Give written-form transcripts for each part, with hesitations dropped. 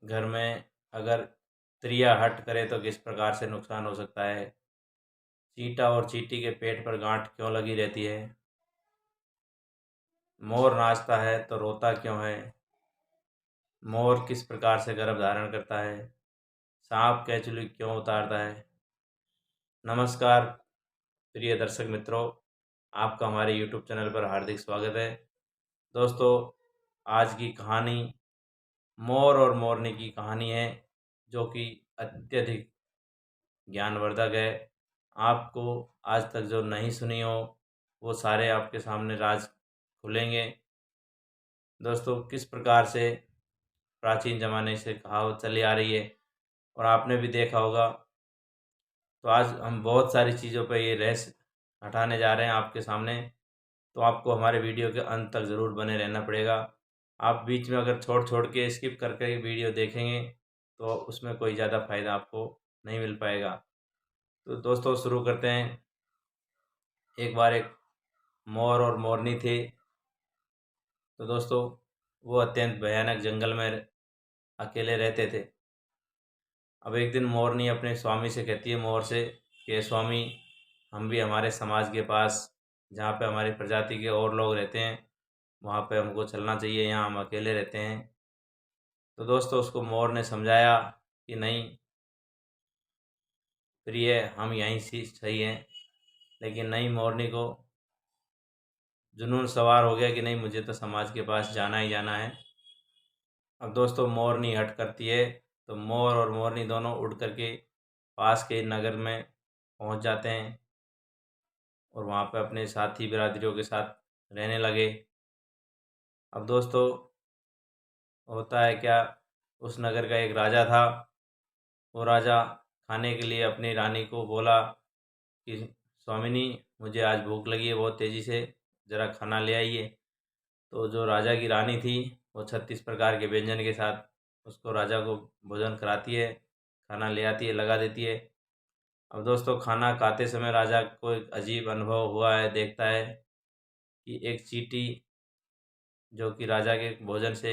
घर में अगर त्रिया हट करे तो किस प्रकार से नुकसान हो सकता है। चींटा और चींटी के पेट पर गांठ क्यों लगी रहती है। मोर नाचता है तो रोता क्यों है। मोर किस प्रकार से गर्भ धारण करता है। सांप केंचुली क्यों उतारता है। नमस्कार प्रिय दर्शक मित्रों, आपका हमारे YouTube चैनल पर हार्दिक स्वागत है। दोस्तों, आज की कहानी मोर और मोरनी की कहानी है, जो कि अत्यधिक ज्ञानवर्धक है। आपको आज तक जो नहीं सुनी हो वो सारे आपके सामने राज खुलेंगे। दोस्तों, किस प्रकार से प्राचीन ज़माने से कहावत चली आ रही है और आपने भी देखा होगा। तो आज हम बहुत सारी चीज़ों पर ये रहस्य हटाने जा रहे हैं आपके सामने। तो आपको हमारे वीडियो के अंत तक ज़रूर बने रहना पड़ेगा। आप बीच में अगर छोड़ छोड़ के स्किप करके वीडियो देखेंगे तो उसमें कोई ज़्यादा फ़ायदा आपको नहीं मिल पाएगा। तो दोस्तों, शुरू करते हैं। एक बार एक मोर और मोरनी थे। तो दोस्तों, वो अत्यंत भयानक जंगल में अकेले रहते थे। अब एक दिन मोरनी अपने स्वामी से कहती है, मोर से, कि स्वामी, हम भी हमारे समाज के पास, जहाँ पे हमारी प्रजाति के और लोग रहते हैं, वहाँ पे हमको चलना चाहिए, यहाँ हम अकेले रहते हैं। तो दोस्तों, उसको मोर ने समझाया कि नहीं प्रिय, हम यहीं से सही हैं। लेकिन नहीं, मोरनी को जुनून सवार हो गया कि नहीं, मुझे तो समाज के पास जाना ही जाना है। अब दोस्तों, मोरनी हट करती है तो मोर और मोरनी दोनों उड़ करके पास के नगर में पहुंच जाते हैं और वहाँ पे अपने साथी बिरादरियों के साथ रहने लगे। अब दोस्तों, होता है क्या, उस नगर का एक राजा था। वो राजा खाने के लिए अपनी रानी को बोला कि स्वामिनी, मुझे आज भूख लगी है बहुत तेज़ी से, ज़रा खाना ले आइए। तो जो राजा की रानी थी, वो 36 प्रकार के व्यंजन के साथ उसको राजा को भोजन कराती है, खाना ले आती है, लगा देती है। अब दोस्तों, खाना खाते समय राजा को एक अजीब अनुभव हुआ है। देखता है कि एक चींटी, जो कि राजा के भोजन से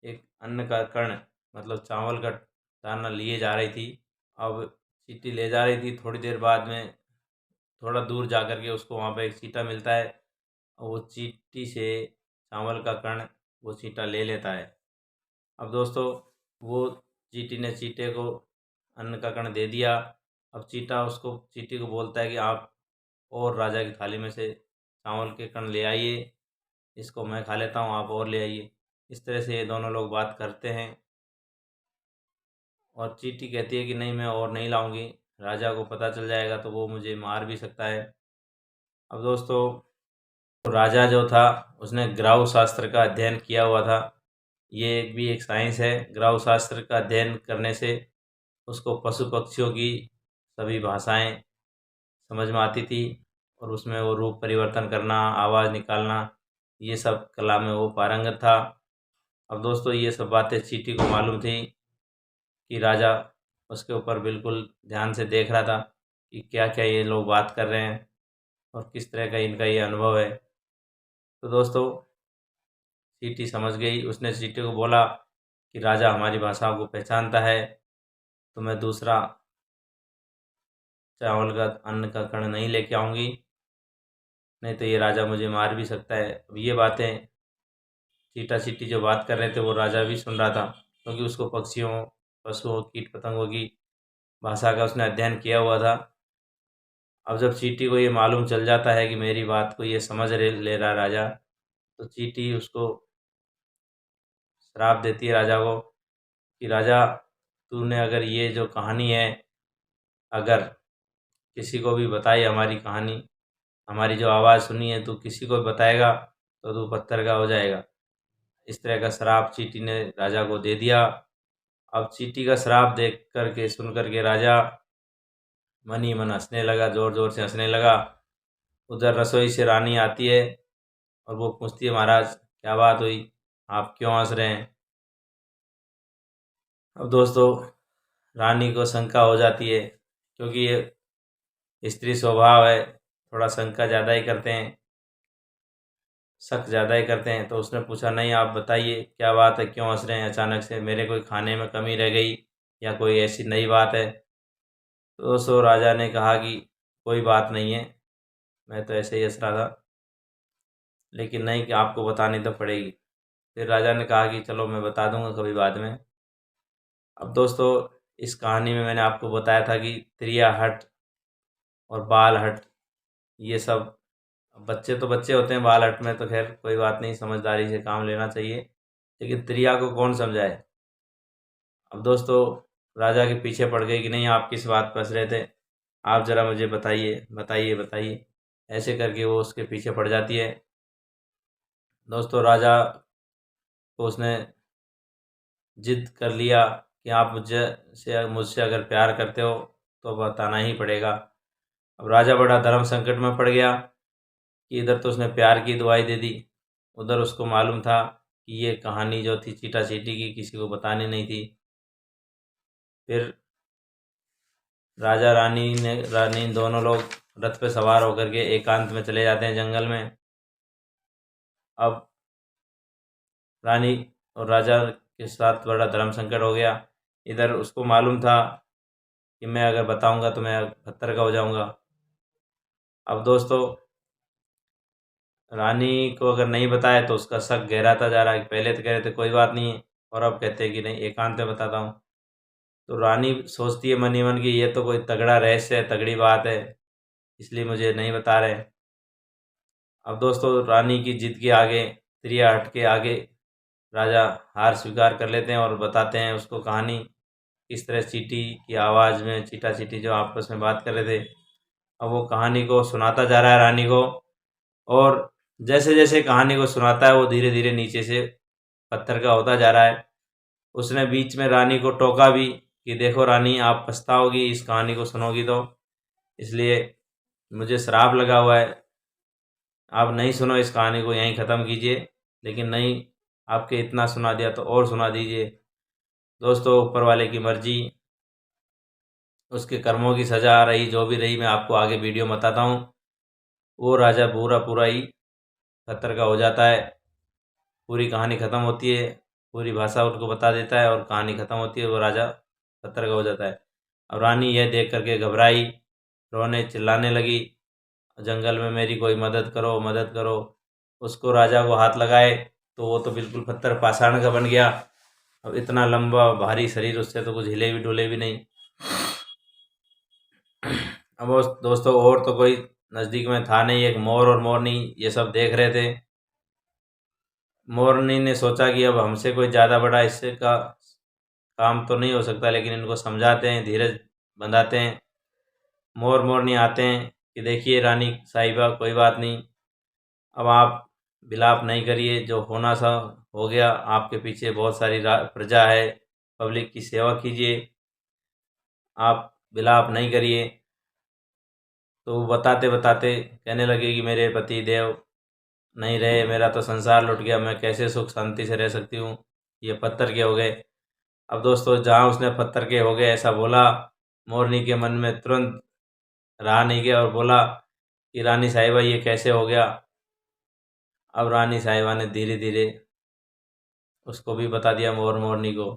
एक अन्न का कण, मतलब चावल का दाना लिए जा रही थी। अब चींटी ले जा रही थी, थोड़ी देर बाद में थोड़ा दूर जा कर के उसको वहाँ पे एक चींटा मिलता है और वो चींटी से चावल का कण वो चींटा ले लेता है। अब दोस्तों, वो चींटी ने चींटे को अन्न का कण दे दिया। अब चींटी को बोलता है कि आप और राजा की थाली में से चावल के कण ले आइए, इसको मैं खा लेता हूँ, आप और ले आइए। इस तरह से ये दोनों लोग बात करते हैं और चींटी कहती है कि नहीं, मैं और नहीं लाऊंगी, राजा को पता चल जाएगा तो वो मुझे मार भी सकता है। अब दोस्तों, राजा जो था, उसने ग्राहु शास्त्र का अध्ययन किया हुआ था। ये भी एक साइंस है। ग्राहु शास्त्र का अध्ययन करने से उसको पशु पक्षियों की सभी भाषाएं समझ में आती थी और उसमें वो रूप परिवर्तन करना, आवाज़ निकालना, ये सब कला में वो पारंगत था। अब दोस्तों, ये सब बातें चींटी को मालूम थी कि राजा उसके ऊपर बिल्कुल ध्यान से देख रहा था कि क्या क्या ये लोग बात कर रहे हैं और किस तरह का इनका ये अनुभव है। तो दोस्तों, चींटी समझ गई। उसने चींटी को बोला कि राजा हमारी भाषाओं को पहचानता है, तो मैं दूसरा चावल का अन्न का कण नहीं लेके आऊँगी, नहीं तो ये राजा मुझे मार भी सकता है। अब ये बातें चीटा चींटी जो बात कर रहे थे वो राजा भी सुन रहा था, क्योंकि उसको पक्षियों, पशुओं, कीट पतंगों की भाषा का उसने अध्ययन किया हुआ था। अब जब चींटी को ये मालूम चल जाता है कि मेरी बात को ये समझ ले रहा राजा, तो चींटी उसको श्राप देती है राजा को कि राजा, तूने अगर ये जो कहानी है, अगर किसी को भी बताई, हमारी कहानी, हमारी जो आवाज़ सुनी है, तू किसी को भी बताएगा तो तू पत्थर का हो जाएगा। इस तरह का श्राप चींटी ने राजा को दे दिया। अब चींटी का श्राप देख करके, सुन करके राजा मन ही मन हंसने लगा, ज़ोर ज़ोर से हंसने लगा। उधर रसोई से रानी आती है और वो पूछती है, महाराज क्या बात हुई, आप क्यों हंस रहे हैं। अब दोस्तों, रानी को शंका हो जाती है, क्योंकि ये स्त्री स्वभाव है, थोड़ा शंका ज़्यादा ही करते हैं। शक ज़्यादा ही करते हैं। तो उसने पूछा, नहीं आप बताइए क्या बात है, क्यों हंस रहे हैं अचानक से, मेरे कोई खाने में कमी रह गई या कोई ऐसी नई बात है। तो दोस्तों राजा ने कहा कि कोई बात नहीं है, मैं तो ऐसे ही हंस रहा था, लेकिन नहीं कि आपको बतानी तो पड़ेगी। फिर राजा ने कहा कि चलो मैं बता दूंगा कभी बाद में। अब दोस्तों इस कहानी में मैंने आपको बताया था कि त्रिया हट और बाल हट, ये सब बच्चे तो बच्चे होते हैं, बाल हट में तो खैर कोई बात नहीं, समझदारी से काम लेना चाहिए, लेकिन त्रिया को कौन समझाए। अब दोस्तों राजा के पीछे पड़ गई कि नहीं आप किस बात पर हंस रहे थे, आप ज़रा मुझे बताइए बताइए बताइए, ऐसे करके वो उसके पीछे पड़ जाती है। दोस्तों राजा को उसने जिद कर लिया कि आप मुझसे अगर प्यार करते हो तो बताना ही पड़ेगा। अब राजा बड़ा धर्म संकट में पड़ गया कि इधर तो उसने प्यार की दुआई दे दी, उधर उसको मालूम था कि ये कहानी जो थी चीटा चीटी की किसी को बतानी नहीं थी। फिर रानी दोनों लोग रथ पे सवार होकर के एकांत में चले जाते हैं जंगल में। अब रानी और राजा के साथ बड़ा धर्म संकट हो गया। इधर उसको मालूम था कि मैं अगर बताऊंगा तो मैं पत्थर का हो जाऊंगा। अब दोस्तों रानी को अगर नहीं बताया तो उसका शक गहराता जा रहा है। पहले तो कह रहे थे कोई बात नहीं है, और अब कहते हैं कि नहीं एकांत में बताता हूँ। तो रानी सोचती है मन ही मन कि ये तो कोई तगड़ा रहस्य है, तगड़ी बात है, इसलिए मुझे नहीं बता रहे। अब दोस्तों रानी की जिद के आगे, त्रिया हट के आगे, राजा हार स्वीकार कर लेते हैं और बताते हैं उसको कहानी, किस तरह चींटी की आवाज़ में चीटा चीटी जो आपस में बात कर रहे थे। अब वो कहानी को सुनाता जा रहा है रानी को, और जैसे जैसे कहानी को सुनाता है वो धीरे धीरे नीचे से पत्थर का होता जा रहा है। उसने बीच में रानी को टोका भी कि देखो रानी आप पछताओगी इस कहानी को सुनोगी तो, इसलिए मुझे श्राप लगा हुआ है, आप नहीं सुनो इस कहानी को, यहीं ख़त्म कीजिए। लेकिन नहीं, आपके इतना सुना दिया तो और सुना दीजिए। दोस्तों ऊपर वाले की मर्जी, उसके कर्मों की सज़ा आ रही जो भी रही, मैं आपको आगे वीडियो में बताता हूँ। वो राजा पूरा पूरा ही पत्थर का हो जाता है, पूरी कहानी ख़त्म होती है, पूरी भाषा उनको बता देता है और कहानी ख़त्म होती है, वो राजा पत्थर का हो जाता है। अब रानी यह देख करके घबराई, रोने चिल्लाने लगी, जंगल में मेरी कोई मदद करो मदद करो। उसको राजा को हाथ लगाए तो वो तो बिल्कुल पत्थर पाषाण का बन गया। अब इतना लंबा भारी शरीर, उससे तो कुछ हिले भी डुले भी नहीं। अब वो दोस्तों और तो कोई नज़दीक में था नहीं, एक मोर और मोरनी ये सब देख रहे थे। मोरनी ने सोचा कि अब हमसे कोई ज़्यादा बड़ा इससे का काम तो नहीं हो सकता, लेकिन इनको समझाते हैं, धीरज बंधाते हैं। मोर मोरनी आते हैं कि देखिए रानी साहिबा कोई बात नहीं, अब आप विलाप नहीं करिए, जो होना था हो गया, आपके पीछे बहुत सारी प्रजा है, पब्लिक की सेवा कीजिए, आप विलाप नहीं करिए। तो वो बताते बताते कहने लगे कि मेरे पति देव नहीं रहे, मेरा तो संसार लुट गया, मैं कैसे सुख शांति से रह सकती हूँ, ये पत्थर के हो गए। अब दोस्तों जहाँ उसने पत्थर के हो गए ऐसा बोला, मोरनी के मन में तुरंत रहा नहीं गया और बोला कि रानी साहिबा ये कैसे हो गया। अब रानी साहिबा ने धीरे धीरे उसको भी बता दिया, मोर मोरनी को।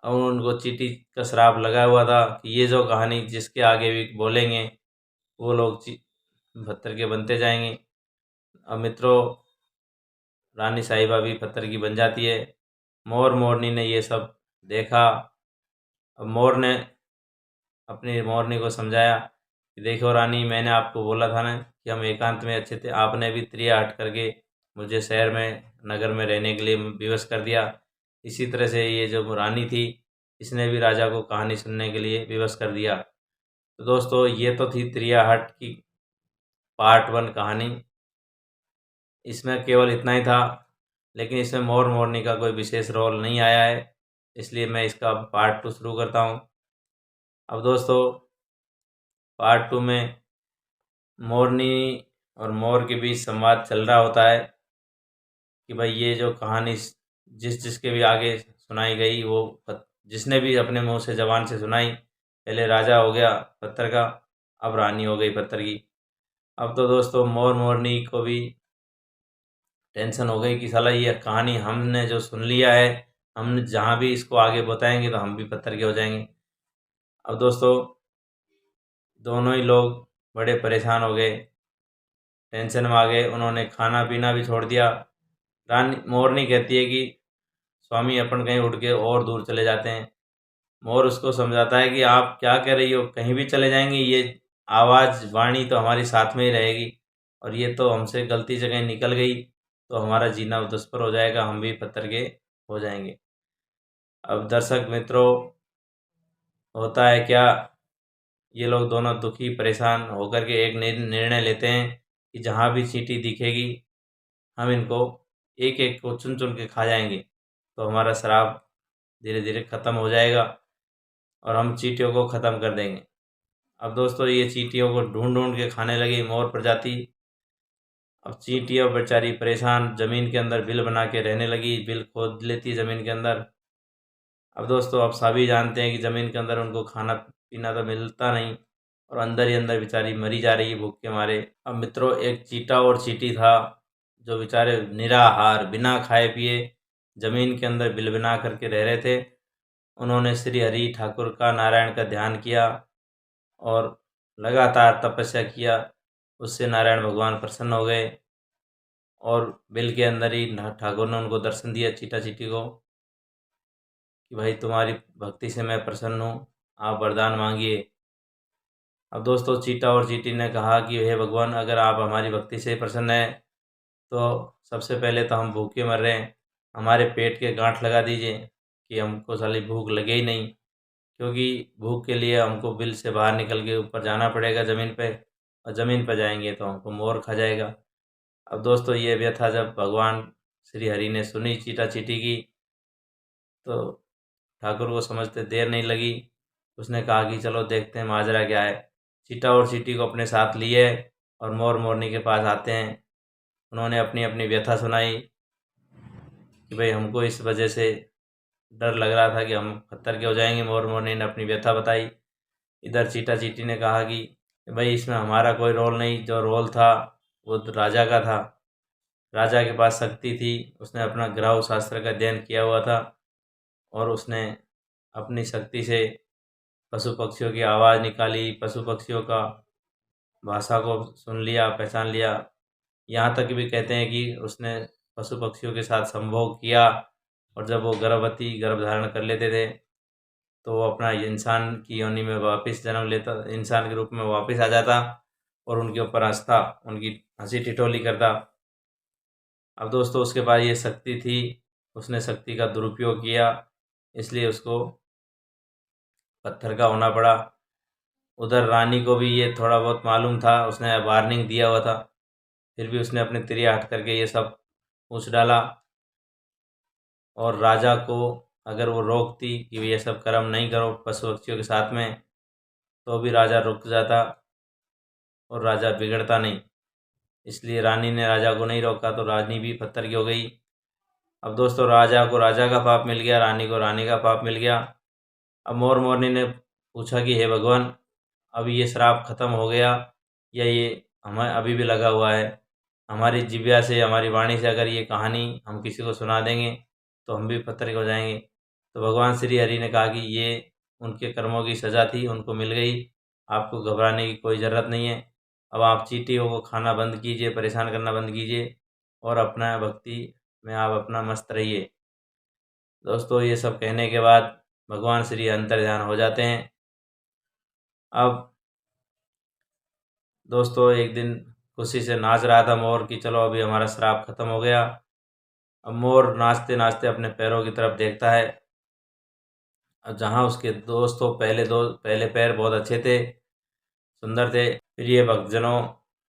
अब उनको चींटी का श्राप लगा हुआ था कि ये जो कहानी जिसके आगे भी बोलेंगे वो लोग पत्थर के बनते जाएंगे। अब मित्रों रानी साहिबा भी पत्थर की बन जाती है। मोर मोरनी ने ये सब देखा। अब मोर ने अपनी मोरनी को समझाया कि देखो रानी, मैंने आपको बोला था ना कि हम एकांत में अच्छे थे, आपने भी त्रिया हट करके मुझे शहर में नगर में रहने के लिए विवश कर दिया। इसी तरह से ये जो रानी थी इसने भी राजा को कहानी सुनने के लिए विवश कर दिया। तो दोस्तों ये तो थी त्रिया हट की पार्ट 1 कहानी, इसमें केवल इतना ही था, लेकिन इसमें मोर मोरनी का कोई विशेष रोल नहीं आया है, इसलिए मैं इसका पार्ट 2 शुरू करता हूँ। अब दोस्तों पार्ट 2 में मोरनी और मोर के बीच संवाद चल रहा होता है कि भाई ये जो कहानी जिस जिसके भी आगे सुनाई गई, वो जिसने भी अपने मुंह से ज़बान से सुनाई, पहले राजा हो गया पत्थर का, अब रानी हो गई पत्थर की। अब तो दोस्तों मोर मोरनी को भी टेंशन हो गई कि साला ये कहानी हमने जो सुन लिया है, हम जहाँ भी इसको आगे बताएंगे तो हम भी पत्थर के हो जाएंगे। अब दोस्तों दोनों ही लोग बड़े परेशान हो गए, टेंशन में आ गए। उन्होंने खाना पीना भी छोड़ दिया। रानी मोरनी कहती है कि स्वामी अपन कहीं उठ के और दूर चले जाते हैं। मोर उसको समझाता है कि आप क्या कह रही हो, कहीं भी चले जाएंगे, ये आवाज़ वाणी तो हमारी साथ में ही रहेगी, और ये तो हमसे गलती से कहीं निकल गई तो हमारा जीना दुष्कर हो जाएगा, हम भी पत्थर के हो जाएंगे। अब दर्शक मित्रों, होता है क्या, ये लोग दोनों दुखी परेशान होकर के एक निर्णय लेते हैं कि जहाँ भी चींटी दिखेगी हम इनको एक एक को चुन चुन के खा जाएंगे, तो हमारा श्राप धीरे धीरे ख़त्म हो जाएगा और हम चींटियों को ख़त्म कर देंगे। अब दोस्तों ये चींटियों को ढूंढ ढूंढ के खाने लगी मोर प्रजाति। अब चींटियाँ बेचारी परेशान ज़मीन के अंदर बिल बना के रहने लगी, बिल खोद लेती ज़मीन के अंदर। अब दोस्तों अब सभी जानते हैं कि ज़मीन के अंदर उनको खाना पीना तो मिलता नहीं, और अंदर ही अंदर बेचारी मरी जा रही है भूख के मारे। अब मित्रों एक चींटा और चींटी था जो बेचारे निराहार बिना खाए पिए ज़मीन के अंदर बिल बना करके रह रहे थे। उन्होंने श्री हरि ठाकुर का, नारायण का ध्यान किया और लगातार तपस्या किया। उससे नारायण भगवान प्रसन्न हो गए और बिल के अंदर ही ठाकुर ने उनको दर्शन दिया चीटा चीटी को कि भाई तुम्हारी भक्ति से मैं प्रसन्न हूँ, आप वरदान मांगिए। अब दोस्तों चीटा और चीटी ने कहा कि हे भगवान, अगर आप हमारी भक्ति से प्रसन्न हैं तो सबसे पहले तो हम भूखे मर रहे हैं, हमारे पेट के गांठ लगा दीजिए कि हमको साली भूख लगे ही नहीं, क्योंकि भूख के लिए हमको बिल से बाहर निकल के ऊपर जाना पड़ेगा ज़मीन पे, और ज़मीन पर जाएंगे तो हमको मोर खा जाएगा। अब दोस्तों ये व्यथा जब भगवान श्री हरि ने सुनी चीटा चीटी की, तो ठाकुर को समझते देर नहीं लगी। उसने कहा कि चलो देखते हैं माजरा क्या है। चीटा और चीटी को अपने साथ लिए और मोर मोरनी के पास आते हैं। उन्होंने अपनी अपनी व्यथा सुनाई कि भाई हमको इस वजह से डर लग रहा था कि हम पत्थर के हो जाएंगे। मोर मोरनी ने अपनी व्यथा बताई। इधर चीटा चीटी ने कहा कि भाई इसमें हमारा कोई रोल नहीं, जो रोल था वो तो राजा का था। राजा के पास शक्ति थी, उसने अपना ग्रह शास्त्र का अध्ययन किया हुआ था और उसने अपनी शक्ति से पशु पक्षियों की आवाज़ निकाली, पशु पक्षियों का भाषा को सुन लिया, पहचान लिया। यहाँ तक भी कहते हैं कि उसने पशु पक्षियों के साथ संभोग किया, और जब वो गर्भवती गर्भ धारण कर लेते थे तो वो अपना इंसान की योनि में वापस जन्म लेता, इंसान के रूप में वापस आ जाता और उनके ऊपर हंसता, उनकी हंसी ठिठोली करता। अब दोस्तों उसके पास ये शक्ति थी, उसने शक्ति का दुरुपयोग किया, इसलिए उसको पत्थर का होना पड़ा। उधर रानी को भी ये थोड़ा बहुत मालूम था, उसने वार्निंग दिया हुआ था, फिर भी उसने अपने तिरिया हट करके ये सब पूछ डाला। और राजा को अगर वो रोकती कि ये सब कर्म नहीं करो पशु पक्षियों के साथ में, तो भी राजा रुक जाता और राजा बिगड़ता नहीं। इसलिए रानी ने राजा को नहीं रोका तो रानी भी पत्थर की हो गई। अब दोस्तों राजा को राजा का पाप मिल गया, रानी को रानी का पाप मिल गया। अब मोर मोरनी ने पूछा कि हे भगवान, अब ये श्राप खत्म हो गया या ये हमें अभी भी लगा हुआ है? हमारी जिह्वा से, हमारी वाणी से अगर ये कहानी हम किसी को सुना देंगे तो हम भी पत्थर के हो जाएंगे। तो भगवान श्री हरि ने कहा कि ये उनके कर्मों की सज़ा थी, उनको मिल गई, आपको घबराने की कोई ज़रूरत नहीं है। अब आप चींटियों को खाना बंद कीजिए, परेशान करना बंद कीजिए और अपना भक्ति में आप अपना मस्त रहिए। दोस्तों ये सब कहने के बाद भगवान श्री अंतर्ध्यान हो जाते हैं। अब दोस्तों एक दिन खुशी से नाच रहा था मोर कि चलो अभी हमारा श्राप खत्म हो गया। अब मोर नाचते नाचते अपने पैरों की तरफ देखता है। अब जहाँ उसके दोस्तों पहले पैर बहुत अच्छे थे, सुंदर थे, फिर ये भक्तजनों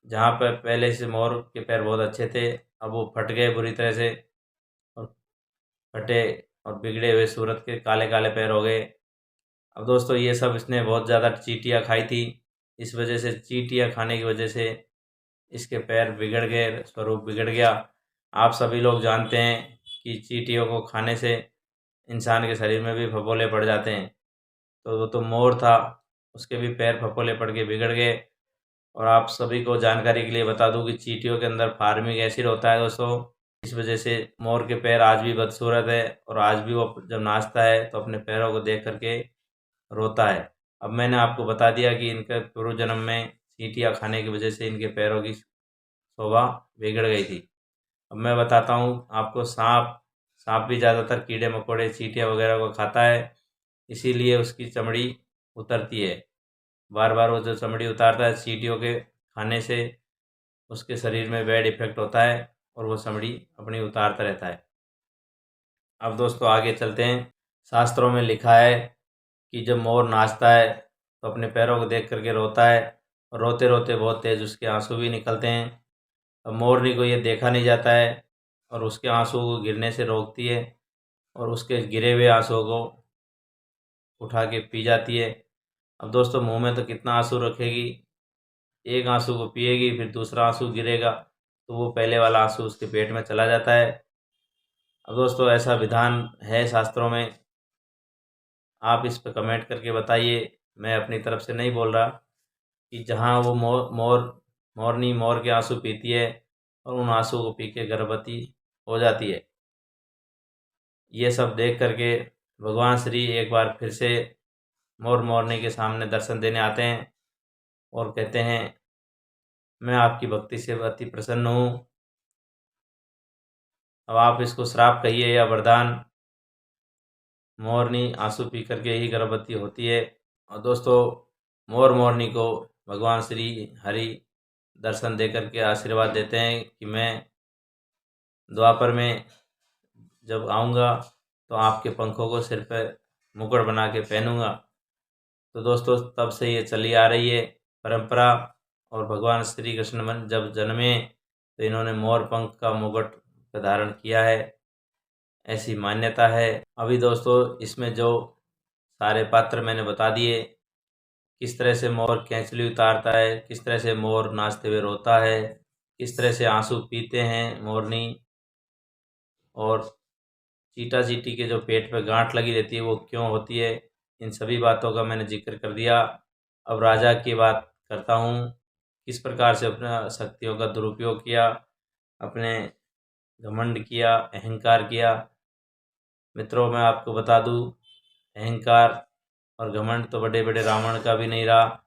जहाँ पर पहले से मोर के पैर बहुत अच्छे थे, अब वो फट गए बुरी तरह से, और फटे और बिगड़े हुए सूरत के काले काले पैर हो गए। अब दोस्तों ये सब इसने बहुत ज़्यादा चींटियाँ खाई थी, इस वजह से चींटियाँ खाने की वजह से इसके पैर बिगड़ गए, स्वरूप बिगड़ गया। आप सभी लोग जानते हैं कि चींटियों को खाने से इंसान के शरीर में भी फफोले पड़ जाते हैं, तो वो तो मोर था, उसके भी पैर फफोले पड़ के बिगड़ गए। और आप सभी को जानकारी के लिए बता दूं कि चींटियों के अंदर फार्मिक एसिड होता है दोस्तों, इस वजह से मोर के पैर आज भी बदसूरत है और आज भी वो जब नाचता है तो अपने पैरों को देख करके रोता है। अब मैंने आपको बता दिया कि इनके पूर्व जन्म में चींटियाँ खाने की वजह से इनके पैरों की शोभा बिगड़ गई थी। अब मैं बताता हूँ आपको सांप। सांप भी ज़्यादातर कीड़े मकोड़े चींटियाँ वगैरह को खाता है, इसीलिए उसकी चमड़ी उतरती है। बार बार वो जो चमड़ी उतारता है चींटियों के खाने से उसके शरीर में बैड इफेक्ट होता है और वो चमड़ी अपनी उतारता रहता है। अब दोस्तों आगे चलते हैं। शास्त्रों में लिखा है कि जब मोर नाचता है तो अपने पैरों को देख करके रोता है और रोते रोते बहुत तेज़ उसके आंसू भी निकलते हैं। अब मोरनी को ये देखा नहीं जाता है और उसके आंसू को गिरने से रोकती है और उसके गिरे हुए आंसुओं को उठा के पी जाती है। अब दोस्तों मुंह में तो कितना आंसू रखेगी, एक आंसू को पिएगी फिर दूसरा आंसू गिरेगा तो वो पहले वाला आंसू उसके पेट में चला जाता है। अब दोस्तों ऐसा विधान है शास्त्रों में, आप इस पर कमेंट करके बताइए। मैं अपनी तरफ से नहीं बोल रहा कि जहाँ वो मोरनी मोर के आंसू पीती है और उन आंसू को पी के गर्भवती हो जाती है। ये सब देख करके भगवान श्री एक बार फिर से मोर मोरनी के सामने दर्शन देने आते हैं और कहते हैं, मैं आपकी भक्ति से अति प्रसन्न हूँ। अब आप इसको श्राप कहिए या वरदान, मोरनी आंसू पी करके ही गर्भवती होती है। और दोस्तों मोर मोरनी को भगवान श्री हरि दर्शन दे करके आशीर्वाद देते हैं कि मैं द्वापर में जब आऊँगा तो आपके पंखों को सिर पर मुकुट बना के पहनूँगा। तो दोस्तों तब से ये चली आ रही है परंपरा। और भगवान श्री कृष्ण जब जन्मे तो इन्होंने मोर पंख का मुकुट धारण किया है, ऐसी मान्यता है। अभी दोस्तों इसमें जो सारे पात्र मैंने बता दिए, किस तरह से मोर कैंचली उतारता है, किस तरह से मोर नाचते हुए रोता है, किस तरह से आंसू पीते हैं मोरनी, और चीटा चीटी के जो पेट पे गांठ लगी रहती है वो क्यों होती है, इन सभी बातों का मैंने जिक्र कर दिया। अब राजा की बात करता हूँ, किस प्रकार से अपना शक्तियों का दुरुपयोग किया, अपने घमंड किया, अहंकार किया। मित्रों मैं आपको बता दूँ, अहंकार और घमंड तो बड़े बड़े रावण का भी नहीं रहा।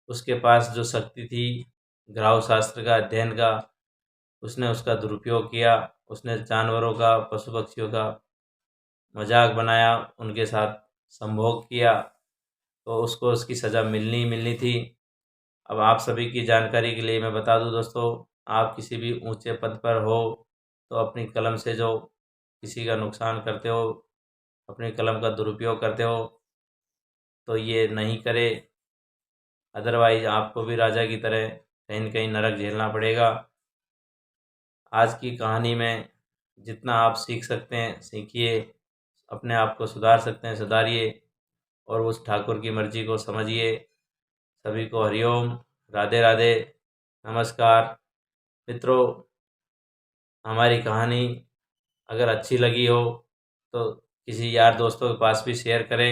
उसके पास जो शक्ति थी ग्रह शास्त्र का अध्ययन का, उसने उसका दुरुपयोग किया। उसने जानवरों का, पशु पक्षियों का मजाक बनाया, उनके साथ संभोग किया, तो उसको उसकी सज़ा मिलनी ही मिलनी थी। अब आप सभी की जानकारी के लिए मैं बता दूं दोस्तों, आप किसी भी ऊंचे पद पर हो तो अपनी कलम से जो किसी का नुकसान करते हो, अपनी कलम का दुरुपयोग करते हो, तो ये नहीं करे, अदरवाइज आपको भी राजा की तरह कहीं न कहीं नरक झेलना पड़ेगा। आज की कहानी में जितना आप सीख सकते हैं सीखिए, अपने आप को सुधार सकते हैं सुधारिए और उस ठाकुर की मर्जी को समझिए। सभी को हरिओम, राधे राधे, नमस्कार। मित्रों हमारी कहानी अगर अच्छी लगी हो तो किसी यार दोस्तों के पास भी शेयर करें।